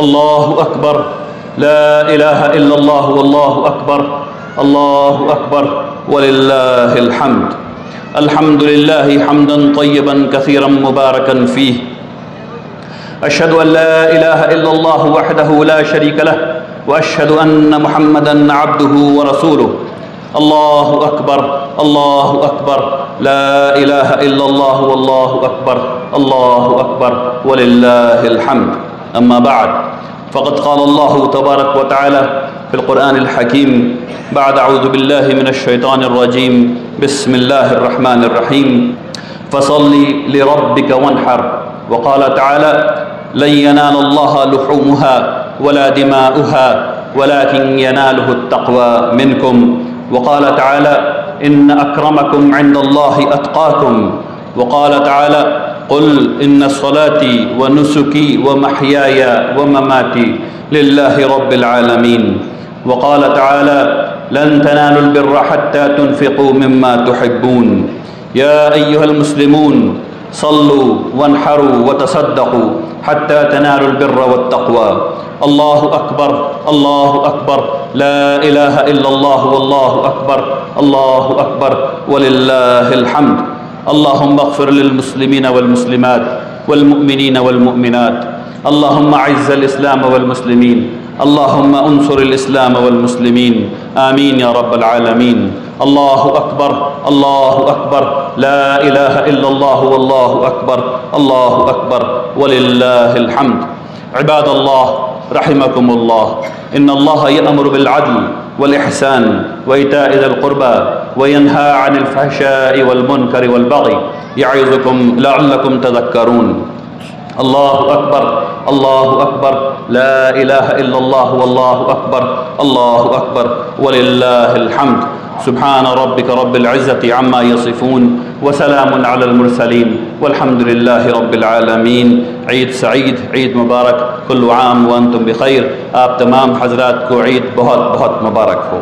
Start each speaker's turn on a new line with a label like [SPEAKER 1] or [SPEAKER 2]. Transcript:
[SPEAKER 1] अल्लाहु अकबर, ला इलाहा इल्लल्लाह वल्लाहु अकबर, अल्लाहु अकबर वलिल्लाहिल हम्द। अल्हम्दुलिल्लाहि हम्दन तय्यबन कसीरन मुबारकन फीह। अशहदु अन ला इलाहा इल्लल्लाह वहदहु ला शरीक लह व अशहदु अन्न मुहम्मदन अब्दुहु व रसूलुहु। अल्लाहु अकबर, अल्लाहु अकबर, ला इलाहा इल्लल्लाह वल्लाहु अकबर, अल्लाहु अकबर वलिल्लाहिल हम्द। अम्मा बाद, फ़क़द क़ाल अल्लाहु तबारक व तआला फ़िल क़ुरआनिल हकीम बाद अऊज़ु बिल्लाहि मिनश शैतानिर रजीम बिस्मिल्लाहिर रहमानिर रहीम फ़सल्लि लिरब्बिका वन्हर। व क़ाल तआला लन यनालल्लाहा लुहूमुहा वला दिमाउहा वलाकिन यनालुहुत तक़वा मिनकुम। व क़ाल तआला इन्न अक्रमकुम इंदल्लाहि अत्क़ाकुम। व क़ाल तआला क़ुल इन्न सलाती व नुसुकी व महयाय व ममाती लिल्लाहि रब्बिल आलमीन। व क़ाल तआला लन तनालुल बिर्रा हत्ता तुनफ़िक़ू मिम्मा तुहिब्बून। या अय्युहल मुस्लिमून सल्लू वन्हरू व तसद्दक़ू हत्ता तनालुल बिर्रा वत्तक़वा। अल्लाहु अकबर, अल्लाहु अकबर, ला इलाहा इल्लल्लाह वल्लाहु अकबर, अल्लाहु अकबर वलिल्लाहिल हम्द। अल्लाहुम्मा अग़फ़िर लिल मुस्लिमीन वल मुस्लिमात वल मुअमिनीन वल मुअमिनात। अल्लाहुम्मा अइज़्ज़िल इस्लाम वल मुस्लिमीन, अल्लाहुम्मा उन्सुरिल इस्लाम वल मुस्लिमीन, आमीन या रब्बल आलमीन। अल्लाहु अकबर, अल्लाहु अकबर, ला इलाहा इल्लल्लाह वल्लाहु अकबर, अल्लाहु अकबर वलिल्लाहिल हम्द। इबादल्लाह रहिमकुमुल्लाह, इन्नल्लाह यअमुरु बिल अद्ल वल इहसान व इताइ ज़िल क़ुर्बा व यन्हा अनिल फ़हशाइ वल मुनकरि वल बग़ी यअइज़ुकुम लअल्लकुम तज़क्करून। अल्लाहु अकबर, अल्लाहु अकबर, ला इलाहा इल्लल्लाह वल्लाहु अकबर, अल्लाहु अकबर वलिल्लाहिल हम्द। सुब्हान रब्बिका रब्बिल इज़्ज़ति अम्मा यसिफ़ून व सलामुन अलल मुरसलीन वल्हम्दुलिल्लाहि रब्बिल आलमीन। ईद सईद, ईद मुबारक, कुल्लु आम व अंतुम बिखैर। आप तमाम हज़रात को ईद बहुत बहुत मुबारक हो।